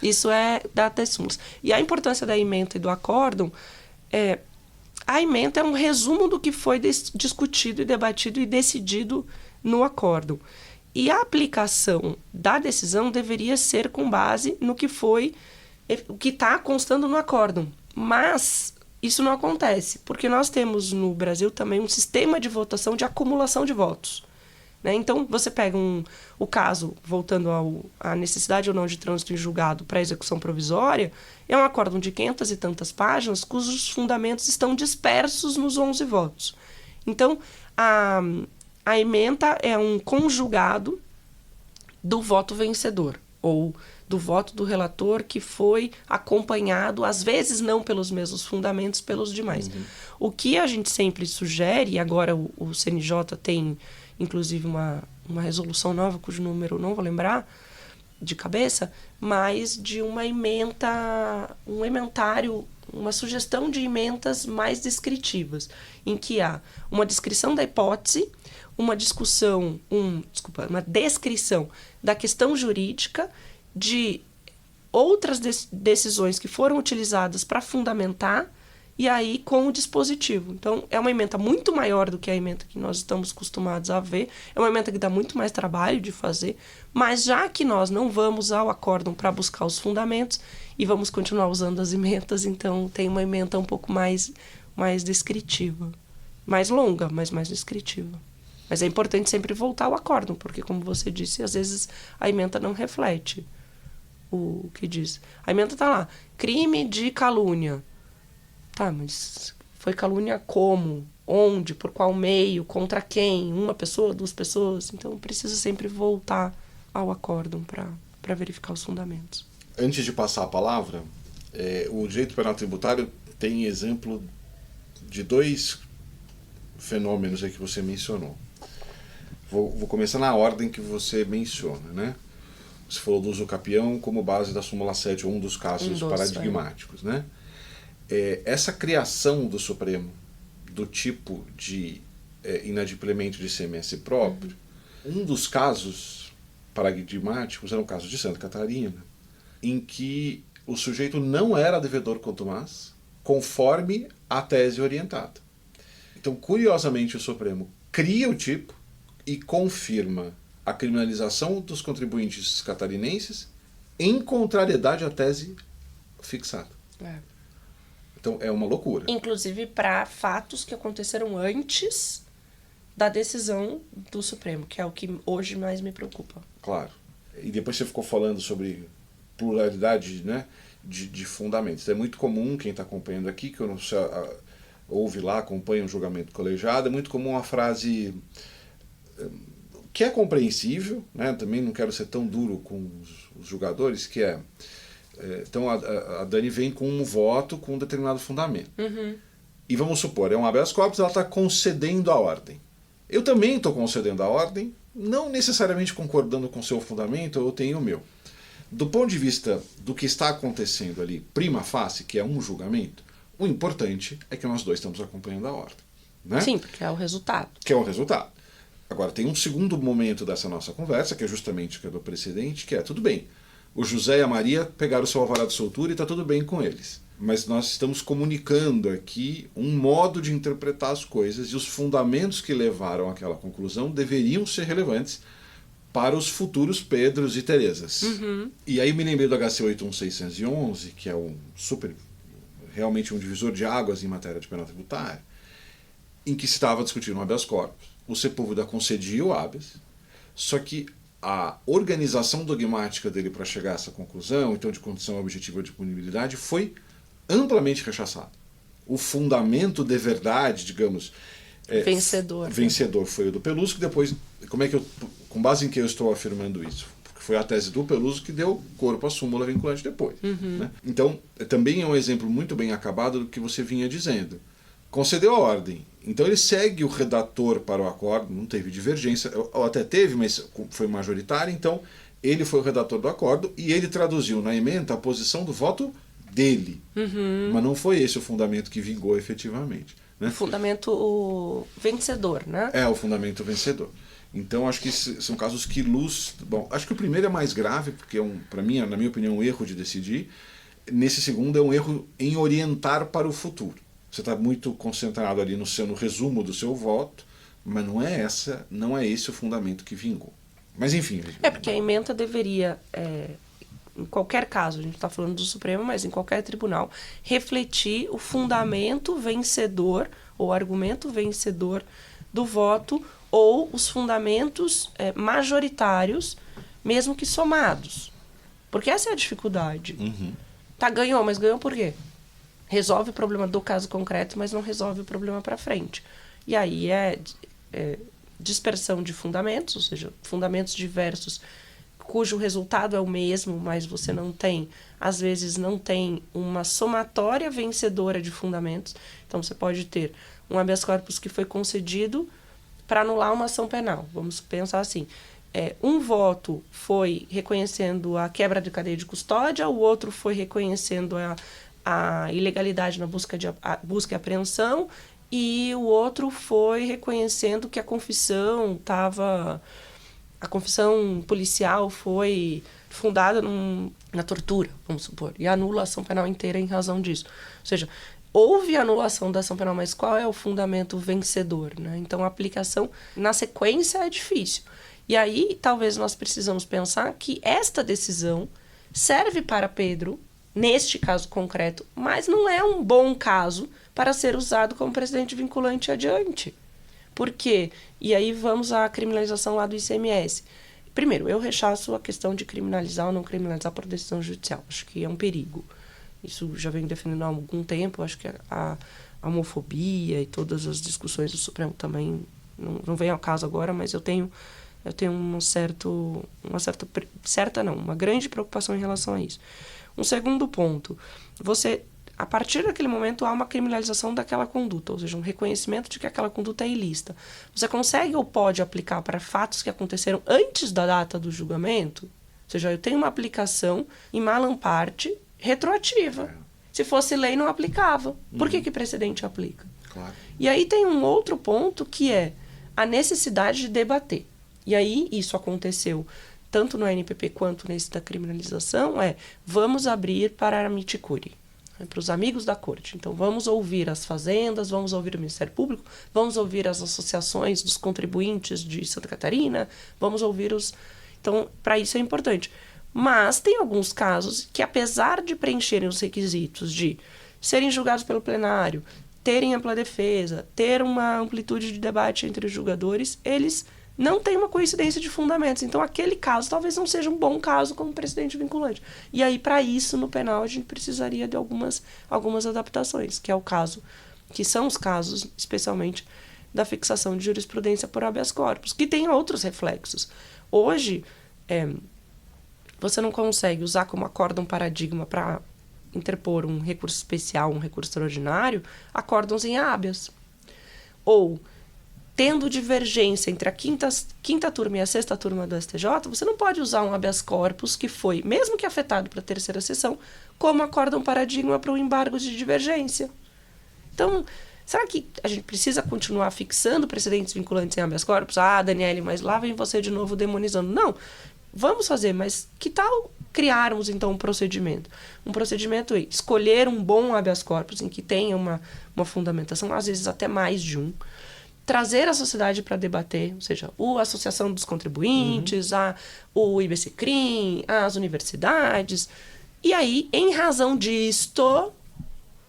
Isso é das súmulas. E a importância da ementa e do acórdão a ementa é um resumo do que foi discutido e debatido e decidido no acórdão. E a aplicação da decisão deveria ser com base no que foi, o que está constando no acórdão. Mas isso não acontece, porque nós temos no Brasil também um sistema de votação de acumulação de votos, né? Então, você pega o caso, voltando à necessidade ou não de trânsito em julgado para execução provisória, é um acórdão de 500 e tantas páginas, cujos fundamentos estão dispersos nos 11 votos. Então, a ementa é um conjugado do voto vencedor, ou do voto do relator que foi acompanhado, às vezes não pelos mesmos fundamentos, pelos demais. O que a gente sempre sugere, e agora o CNJ tem inclusive uma resolução nova, cujo número eu não vou lembrar de cabeça, mas de uma ementa, um ementário, uma sugestão de emendas mais descritivas, em que há uma descrição da hipótese, uma descrição da questão jurídica, de outras decisões que foram utilizadas para fundamentar, e aí com o dispositivo. Então, é uma ementa muito maior do que a ementa que nós estamos acostumados a ver, é uma ementa que dá muito mais trabalho de fazer, mas já que nós não vamos ao acórdão para buscar os fundamentos, e vamos continuar usando as ementas, então tem uma ementa um pouco mais descritiva. Mais longa, mas mais descritiva. Mas é importante sempre voltar ao acórdão, porque, como você disse, às vezes a ementa não reflete o que diz. A ementa está lá, crime de calúnia. Tá, mas foi calúnia como? Onde? Por qual meio? Contra quem? Uma pessoa? Duas pessoas? Então, precisa sempre voltar ao acórdão para verificar os fundamentos. Antes de passar a palavra, o direito penal tributário tem exemplo de 2 fenômenos aí que você mencionou. Vou começar na ordem que você menciona, né? Você falou do uso capião como base da súmula 7, um dos casos paradigmáticos, né? Essa criação do Supremo do tipo de inadimplemento de ICMS próprio, um dos casos paradigmáticos era o caso de Santa Catarina, em que o sujeito não era devedor contumaz, conforme a tese orientada. Então, curiosamente, o Supremo cria o tipo e confirma a criminalização dos contribuintes catarinenses em contrariedade à tese fixada. Então, é uma loucura. Inclusive para fatos que aconteceram antes da decisão do Supremo, que é o que hoje mais me preocupa. Claro. E depois você ficou falando sobre pluralidade, né, de fundamentos. É muito comum, quem está acompanhando aqui, que eu não sei, ouve lá, acompanha um julgamento colegiado, é muito comum uma frase que é compreensível, né, também não quero ser tão duro com os julgadores, que então a Dani vem com um voto com um determinado fundamento. E vamos supor, é um habeas corpus, ela está concedendo a ordem. Eu também estou concedendo a ordem, não necessariamente concordando com o seu fundamento, eu tenho o meu. Do ponto de vista do que está acontecendo ali, prima facie, que é um julgamento, o importante é que nós dois estamos acompanhando a ordem. Né? Sim, porque é o resultado. Que é o resultado. Agora, tem um segundo momento dessa nossa conversa, que é justamente o que é do precedente, que é, tudo bem, o José e a Maria pegaram o seu alvará de soltura e está tudo bem com eles. Mas nós estamos comunicando aqui um modo de interpretar as coisas e os fundamentos que levaram àquela conclusão deveriam ser relevantes para os futuros Pedros e Terezas. E aí me lembrei do HC 81611, que é realmente um divisor de águas em matéria de penal tributária, em que se estava discutindo o habeas corpus. O Sepúlveda concedia o habeas, só que a organização dogmática dele para chegar a essa conclusão, então de condição objetiva de punibilidade, foi amplamente rechaçada. O fundamento de verdade, digamos, vencedor foi o do Peluso, que depois, com base em que eu estou afirmando isso? Porque foi a tese do Peluso que deu corpo à súmula vinculante depois. Né? Então, também é um exemplo muito bem acabado do que você vinha dizendo. Concedeu a ordem. Então ele segue o redator para o acordo, não teve divergência, ou até teve, mas foi majoritário, então ele foi o redator do acordo e ele traduziu na ementa a posição do voto dele. Mas não foi esse o fundamento que vingou efetivamente. Né? O fundamento vencedor, né? É, o fundamento vencedor. Então acho que são casos que Bom, acho que o primeiro é mais grave, porque para mim, na minha opinião, é um erro de decidir. Nesse segundo é um erro em orientar para o futuro. Você está muito concentrado ali no resumo do seu voto, mas não é esse o fundamento que vingou. Mas enfim. Porque a ementa deveria, em qualquer caso, a gente está falando do Supremo, mas em qualquer tribunal, refletir o fundamento vencedor, ou argumento vencedor do voto, ou os fundamentos majoritários, mesmo que somados. Porque essa é a dificuldade. Ganhou, mas ganhou por quê? Resolve o problema do caso concreto, mas não resolve o problema para frente. E aí é dispersão de fundamentos, ou seja, fundamentos diversos cujo resultado é o mesmo, mas você não tem, às vezes não tem uma somatória vencedora de fundamentos. Então você pode ter um habeas corpus que foi concedido para anular uma ação penal. Vamos pensar assim, um voto foi reconhecendo a quebra de cadeia de custódia, o outro foi reconhecendo a ilegalidade na busca e apreensão, e o outro foi reconhecendo que a confissão policial foi fundada na tortura, vamos supor, e anula a ação penal inteira em razão disso. Ou seja, houve anulação da ação penal, mas qual é o fundamento vencedor, né? Então, a aplicação na sequência é difícil. E aí, talvez nós precisamos pensar que esta decisão serve para Pedro, neste caso concreto, mas não é um bom caso para ser usado como precedente vinculante adiante. Por quê? E aí vamos à criminalização lá do ICMS. Primeiro, eu rechaço a questão de criminalizar ou não criminalizar por decisão judicial. Acho que é um perigo. Isso já venho defendendo há algum tempo. Acho que a homofobia e todas as discussões do Supremo também não vem ao caso agora, mas eu tenho uma grande preocupação em relação a isso. Um segundo ponto, a partir daquele momento há uma criminalização daquela conduta, ou seja, um reconhecimento de que aquela conduta é ilícita. Você consegue ou pode aplicar para fatos que aconteceram antes da data do julgamento? Ou seja, eu tenho uma aplicação em malam parte retroativa. Se fosse lei, não aplicava. Por que precedente aplica? Claro. E aí tem um outro ponto que é a necessidade de debater. E aí isso aconteceu tanto no ANPP quanto nesse da criminalização, vamos abrir para a miticure, para os amigos da corte. Então, vamos ouvir as fazendas, vamos ouvir o Ministério Público, vamos ouvir as associações dos contribuintes de Santa Catarina, vamos ouvir Então, para isso é importante. Mas tem alguns casos que, apesar de preencherem os requisitos de serem julgados pelo plenário, terem ampla defesa, ter uma amplitude de debate entre os julgadores, eles não têm uma coincidência de fundamentos. Então, aquele caso talvez não seja um bom caso como precedente vinculante. E aí, para isso, no penal, a gente precisaria de algumas adaptações, que são os casos, especialmente, da fixação de jurisprudência por habeas corpus, que tem outros reflexos. Hoje, você não consegue usar como acórdão paradigma para interpor um recurso especial, um recurso extraordinário, acórdãos em habeas. Ou, tendo divergência entre a quinta turma e a sexta turma do STJ, você não pode usar um habeas corpus que foi, mesmo que afetado para a terceira sessão, como acórdão paradigma para o embargo de divergência. Então, será que a gente precisa continuar fixando precedentes vinculantes em habeas corpus? Daniele, mas lá vem você de novo demonizando. Não, vamos fazer, mas que tal criarmos, então, um procedimento? Um procedimento é escolher um bom habeas corpus em que tenha uma fundamentação, às vezes até mais de um, trazer a sociedade para debater, ou seja, a Associação dos Contribuintes, o IBCCRIM, as universidades, e aí, em razão disto,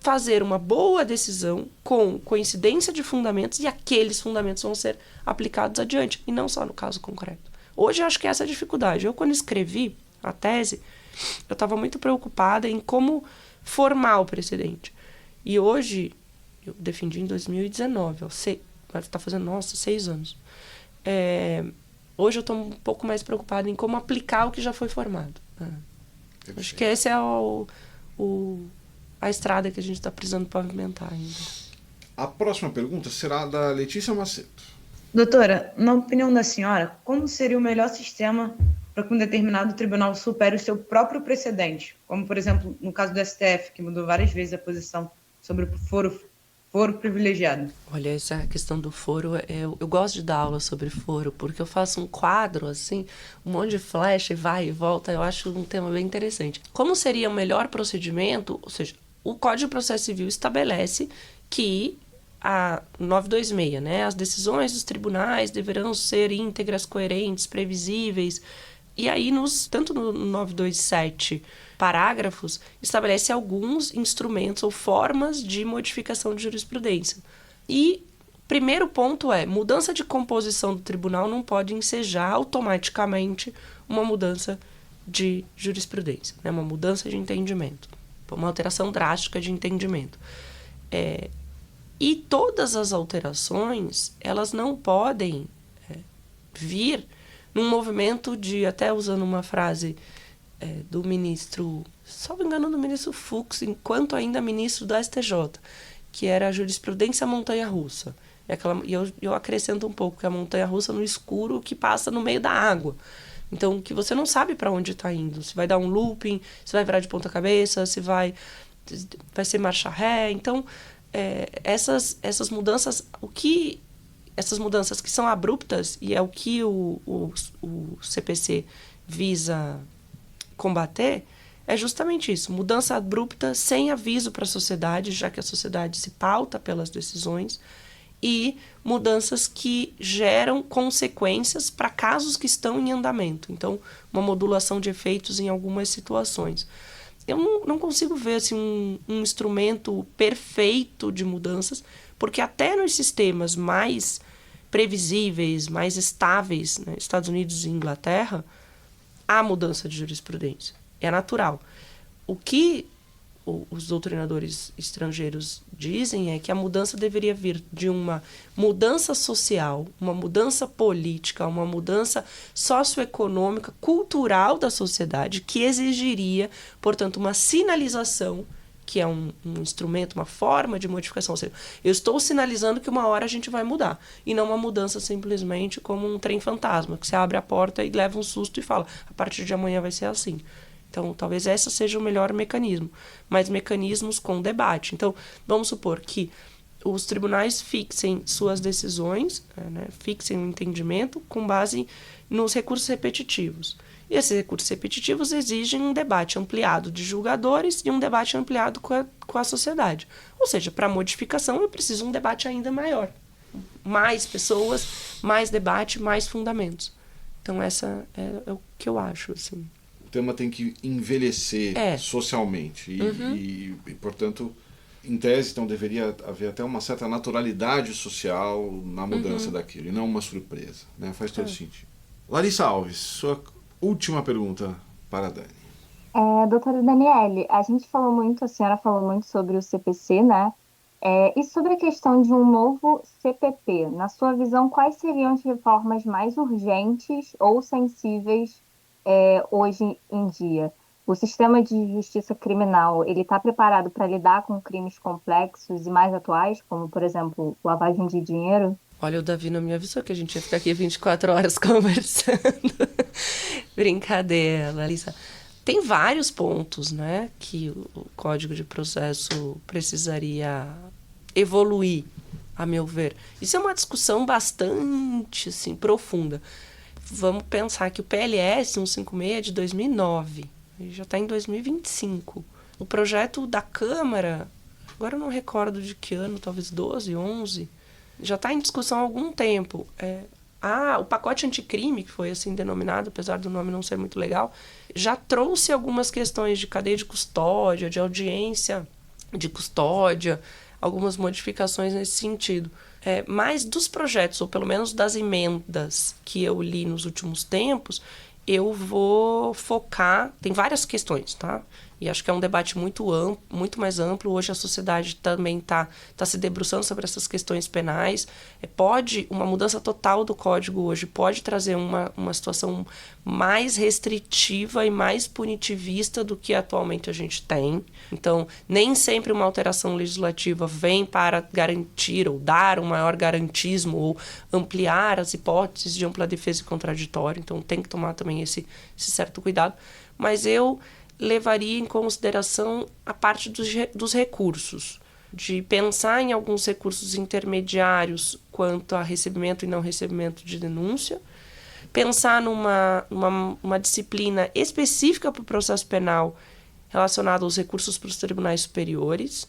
fazer uma boa decisão com coincidência de fundamentos, e aqueles fundamentos vão ser aplicados adiante, e não só no caso concreto. Hoje eu acho que essa é a dificuldade. Eu, quando escrevi a tese, eu estava muito preocupada em como formar o precedente. E hoje, eu defendi em 2019, está fazendo, 6 anos. Hoje eu estou um pouco mais preocupada em como aplicar o que já foi formado. Acho que essa é a estrada que a gente está precisando pavimentar ainda. A próxima pergunta será da Letícia Macedo. Doutora, na opinião da senhora, como seria o melhor sistema para que um determinado tribunal supere o seu próprio precedente? Como, por exemplo, no caso do STF, que mudou várias vezes a posição sobre o foro privilegiado. Olha, essa questão do foro, eu gosto de dar aula sobre foro, porque eu faço um quadro, assim, um monte de flecha, vai e volta, eu acho um tema bem interessante. Como seria o melhor procedimento? Ou seja, o Código de Processo Civil estabelece que a 926, né, as decisões dos tribunais deverão ser íntegras, coerentes, previsíveis. E aí, tanto no 927 parágrafos, estabelece alguns instrumentos ou formas de modificação de jurisprudência. E o primeiro ponto mudança de composição do tribunal não pode ensejar automaticamente uma mudança de jurisprudência, né, uma mudança de entendimento, uma alteração drástica de entendimento. E todas as alterações, elas não podem vir num movimento de, até usando uma frase do ministro, salvo engano, do ministro Fux, enquanto ainda ministro do STJ, que era a jurisprudência montanha-russa. E eu acrescento um pouco que a montanha-russa no escuro que passa no meio da água. Então, que você não sabe para onde está indo. Se vai dar um looping, se vai virar de ponta cabeça, se vai ser marcha ré. Então, essas mudanças, essas mudanças que são abruptas, e é o que o CPC visa combater, é justamente isso. Mudança abrupta, sem aviso para a sociedade, já que a sociedade se pauta pelas decisões, e mudanças que geram consequências para casos que estão em andamento. Então, uma modulação de efeitos em algumas situações. Eu não consigo ver assim, um instrumento perfeito de mudanças, porque até nos sistemas mais previsíveis, mais estáveis, né, Estados Unidos e Inglaterra, há mudança de jurisprudência. É natural. O que os doutrinadores estrangeiros dizem é que a mudança deveria vir de uma mudança social, uma mudança política, uma mudança socioeconômica, cultural da sociedade, que exigiria, portanto, uma sinalização, que é um instrumento, uma forma de modificação. Ou seja, eu estou sinalizando que uma hora a gente vai mudar, e não uma mudança simplesmente como um trem fantasma, que você abre a porta e leva um susto e fala, a partir de amanhã vai ser assim. Então, talvez esse seja o melhor mecanismo, mas mecanismos com debate. Então, vamos supor que os tribunais fixem suas decisões, né, fixem um entendimento com base nos recursos repetitivos. E esses recursos repetitivos exigem um debate ampliado de julgadores e um debate ampliado com a sociedade. Ou seja, para modificação é preciso um debate ainda maior. Mais pessoas, mais debate, mais fundamentos. Então, essa é o que eu acho, assim. O tema tem que envelhecer socialmente e, portanto, em tese, então, deveria haver até uma certa naturalidade social na mudança daquilo, e não uma surpresa, né? Faz todo sentido. Larissa Alves, sua última pergunta para a Dani. Doutora Daniele, a senhora falou muito sobre o CPC, né? E sobre a questão de um novo CPP, na sua visão, quais seriam as reformas mais urgentes ou sensíveis hoje em dia? O sistema de justiça criminal, ele está preparado para lidar com crimes complexos e mais atuais, como, por exemplo, lavagem de dinheiro? Olha, o Davi não me avisou que a gente ia ficar aqui 24 horas conversando. Brincadeira, Larissa. Tem vários pontos, né, que o Código de Processo precisaria evoluir, a meu ver. Isso é uma discussão bastante, assim, profunda. Vamos pensar que o PLS 156 é de 2009, ele já está em 2025. O projeto da Câmara, agora eu não recordo de que ano, talvez 12, 11, já está em discussão há algum tempo. O pacote anticrime, que foi assim denominado, apesar do nome não ser muito legal, já trouxe algumas questões de cadeia de custódia, de audiência de custódia, algumas modificações nesse sentido. Mas dos projetos, ou pelo menos das emendas que eu li nos últimos tempos, eu vou focar... Tem várias questões, tá? E acho que é um debate muito amplo, muito mais amplo. Hoje a sociedade também está se debruçando sobre essas questões penais. Uma mudança total do código hoje pode trazer uma situação mais restritiva e mais punitivista do que atualmente a gente tem. Então, nem sempre uma alteração legislativa vem para garantir ou dar um maior garantismo ou ampliar as hipóteses de ampla defesa e contraditório. Então, tem que tomar também esse certo cuidado. Mas eu levaria em consideração a parte dos recursos, de pensar em alguns recursos intermediários quanto a recebimento e não recebimento de denúncia, pensar numa disciplina específica para o processo penal relacionada aos recursos para os tribunais superiores,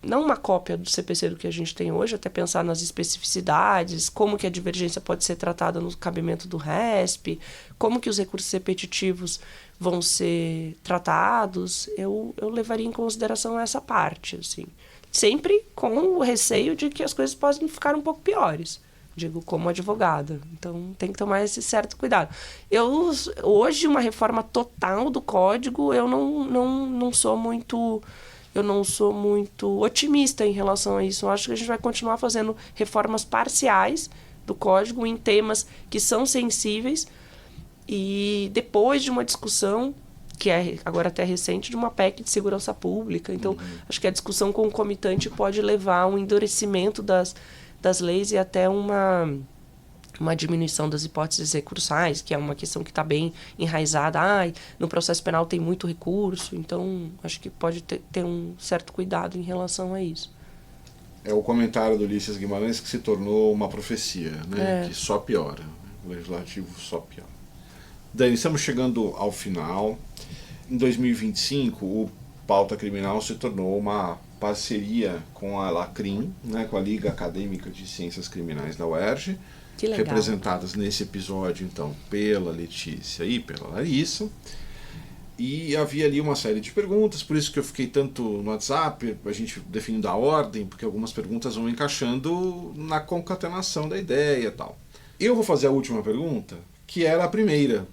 não uma cópia do CPC do que a gente tem hoje, até pensar nas especificidades, como que a divergência pode ser tratada no cabimento do RESP, como que os recursos repetitivos vão ser tratados. Eu levaria em consideração essa parte, assim. Sempre com o receio de que as coisas podem ficar um pouco piores, digo, como advogada. Então, tem que tomar esse certo cuidado. Hoje, uma reforma total do código, eu não sou muito otimista em relação a isso. Eu acho que a gente vai continuar fazendo reformas parciais do código em temas que são sensíveis, e depois de uma discussão, que é agora até recente, de uma PEC de segurança pública. Então, acho que a discussão concomitante pode levar a um endurecimento das leis e até uma diminuição das hipóteses recursais, que é uma questão que está bem enraizada. No processo penal tem muito recurso, então acho que pode ter um certo cuidado em relação a isso. É o comentário do Ulisses Guimarães que se tornou uma profecia, né? Que só piora. O legislativo só piora. Dani, estamos chegando ao final. Em 2025, o Pauta Criminal se tornou uma parceria com a Lacrim, né? Com a Liga Acadêmica de Ciências Criminais da UERJ, que legal. Representadas nesse episódio, então, pela Letícia e pela Larissa. E havia ali uma série de perguntas, por isso que eu fiquei tanto no WhatsApp, a gente definindo a ordem, porque algumas perguntas vão encaixando na concatenação da ideia e tal. Eu vou fazer a última pergunta, que era a primeira.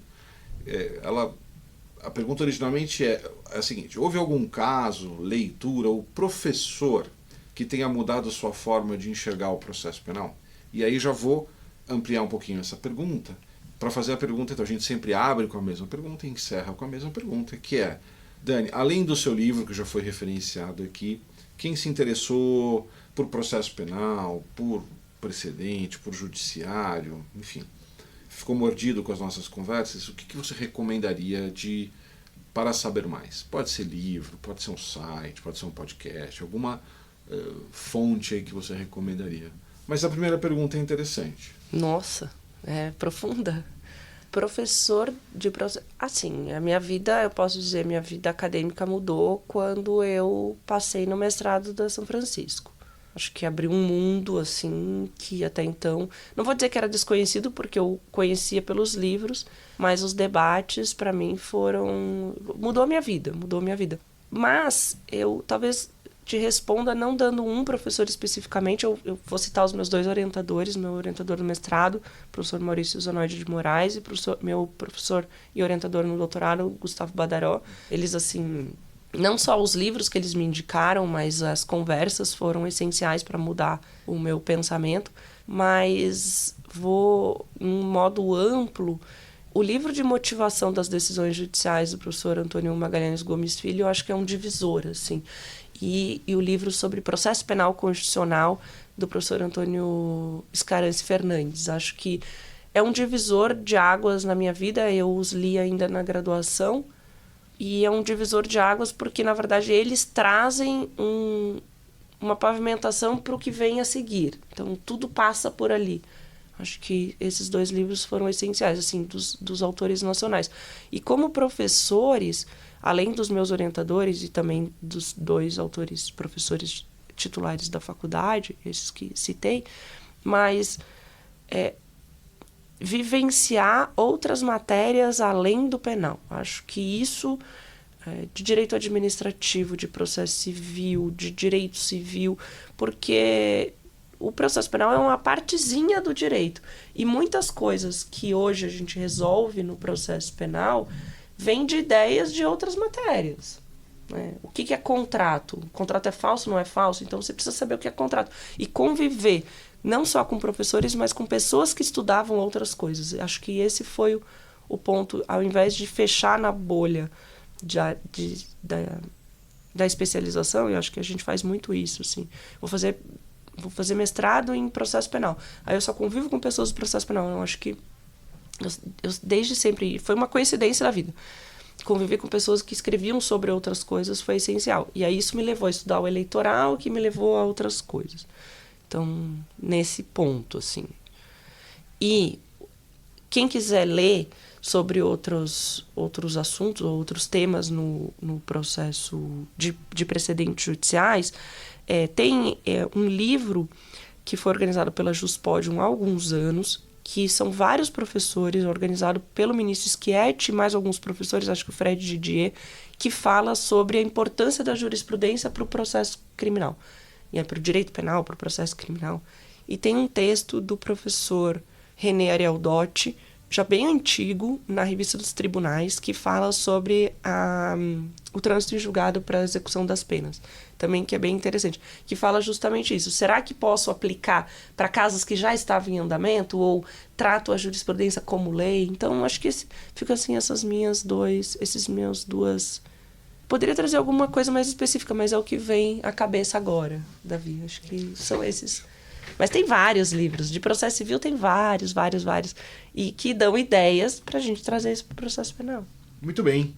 A pergunta originalmente é a seguinte: houve algum caso, leitura ou professor que tenha mudado a sua forma de enxergar o processo penal? E aí já vou ampliar um pouquinho essa pergunta. Para fazer a pergunta, então, a gente sempre abre com a mesma pergunta e encerra com a mesma pergunta, que é: Dani, além do seu livro, que já foi referenciado aqui, quem se interessou por processo penal, por precedente, por judiciário, enfim, ficou mordido com as nossas conversas, o que você recomendaria para saber mais? Pode ser livro, pode ser um site, pode ser um podcast, alguma fonte aí que você recomendaria. Mas a primeira pergunta é interessante. Nossa, é profunda. Professor de processo... Assim, a minha vida, eu posso dizer, minha vida acadêmica mudou quando eu passei no mestrado da São Francisco. Acho que abriu um mundo, assim, que até então... Não vou dizer que era desconhecido, porque eu conhecia pelos livros, mas os debates, para mim, foram... Mudou a minha vida. Mas eu talvez te responda não dando um professor especificamente. Eu vou citar os meus 2 orientadores, meu orientador do mestrado, professor Maurício Zonoide de Moraes, e meu professor e orientador no doutorado, Gustavo Badaró. Eles, assim, não só os livros que eles me indicaram, mas as conversas foram essenciais para mudar o meu pensamento. Mas vou, num modo amplo, o livro de motivação das decisões judiciais do professor Antônio Magalhães Gomes Filho, eu acho que é um divisor, assim. E o livro sobre processo penal constitucional do professor Antônio Scarance Fernandes. Acho que é um divisor de águas na minha vida. Eu os li ainda na graduação. E é um divisor de águas porque, na verdade, eles trazem uma pavimentação para o que vem a seguir. Então, tudo passa por ali. Acho que esses 2 livros foram essenciais, assim, dos autores nacionais. E como professores, além dos meus orientadores e também dos 2 autores, professores titulares da faculdade, esses que citei, mas vivenciar outras matérias além do penal. Acho que isso, de direito administrativo, de processo civil, de direito civil, porque o processo penal é uma partezinha do direito. E muitas coisas que hoje a gente resolve no processo penal vêm de ideias de outras matérias. Né? O que é contrato? O contrato é falso, não é falso? Então você precisa saber o que é contrato. E conviver não só com professores, mas com pessoas que estudavam outras coisas. Acho que esse foi o ponto. Ao invés de fechar na bolha da especialização, eu acho que a gente faz muito isso. Assim. Vou fazer mestrado em processo penal. Aí eu só convivo com pessoas do processo penal. Eu acho que eu desde sempre... Foi uma coincidência da vida. Conviver com pessoas que escreviam sobre outras coisas foi essencial. E aí isso me levou a estudar o eleitoral, que me levou a outras coisas. Então, nesse ponto, assim. E quem quiser ler sobre outros assuntos, outros temas no processo de precedentes judiciais, tem um livro que foi organizado pela Juspodium há alguns anos, que são vários professores, organizado pelo ministro Schietti, mais alguns professores, acho que o Fred Didier, que fala sobre a importância da jurisprudência para o processo criminal. E para o direito penal, para o processo criminal. E tem um texto do professor René Ariel Dotti, já bem antigo, na Revista dos Tribunais, que fala sobre o trânsito em julgado para a execução das penas. Também que é bem interessante. Que fala justamente isso. Será que posso aplicar para casos que já estavam em andamento ou trato a jurisprudência como lei? Então, acho que fica assim esses meus duas... Poderia trazer alguma coisa mais específica, mas é o que vem à cabeça agora, Davi. Acho que são esses... Mas tem vários livros. De processo civil tem vários. E que dão ideias para a gente trazer isso para o processo penal. Muito bem.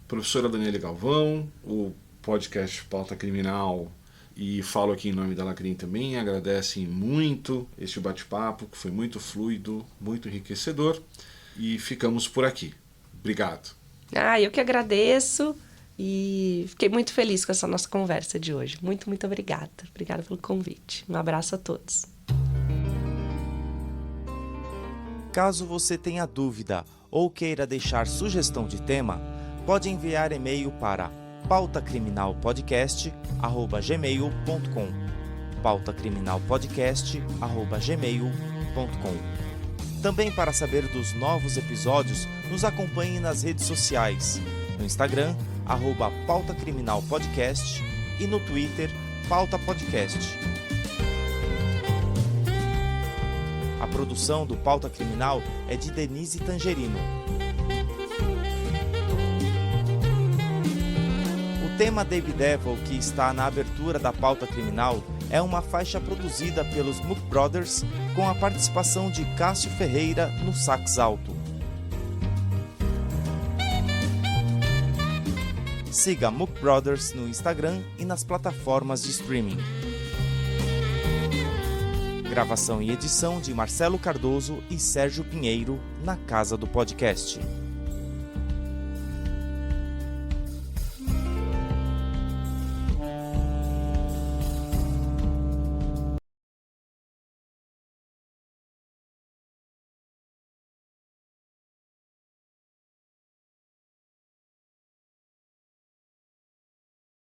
Professora Daniele Galvão, o podcast Pauta Criminal, e falo aqui em nome da Lacrim também, agradecem muito este bate-papo, que foi muito fluido, muito enriquecedor. E ficamos por aqui. Obrigado. Eu que agradeço. E fiquei muito feliz com essa nossa conversa de hoje. Muito, muito obrigada. Obrigada pelo convite. Um abraço a todos. Caso você tenha dúvida ou queira deixar sugestão de tema, pode enviar e-mail para pautacriminalpodcast@gmail.com. pautacriminalpodcast@gmail.com. Também para saber dos novos episódios, nos acompanhe nas redes sociais. No Instagram, @Pauta Criminal Podcast e no Twitter, Pauta Podcast. A produção do Pauta Criminal é de Denise Tangerino. O tema David Devil, que está na abertura da Pauta Criminal, é uma faixa produzida pelos Mook Brothers com a participação de Cássio Ferreira no sax alto. Siga Mook Brothers no Instagram e nas plataformas de streaming. Gravação e edição de Marcelo Cardoso e Sérgio Pinheiro na Casa do Podcast.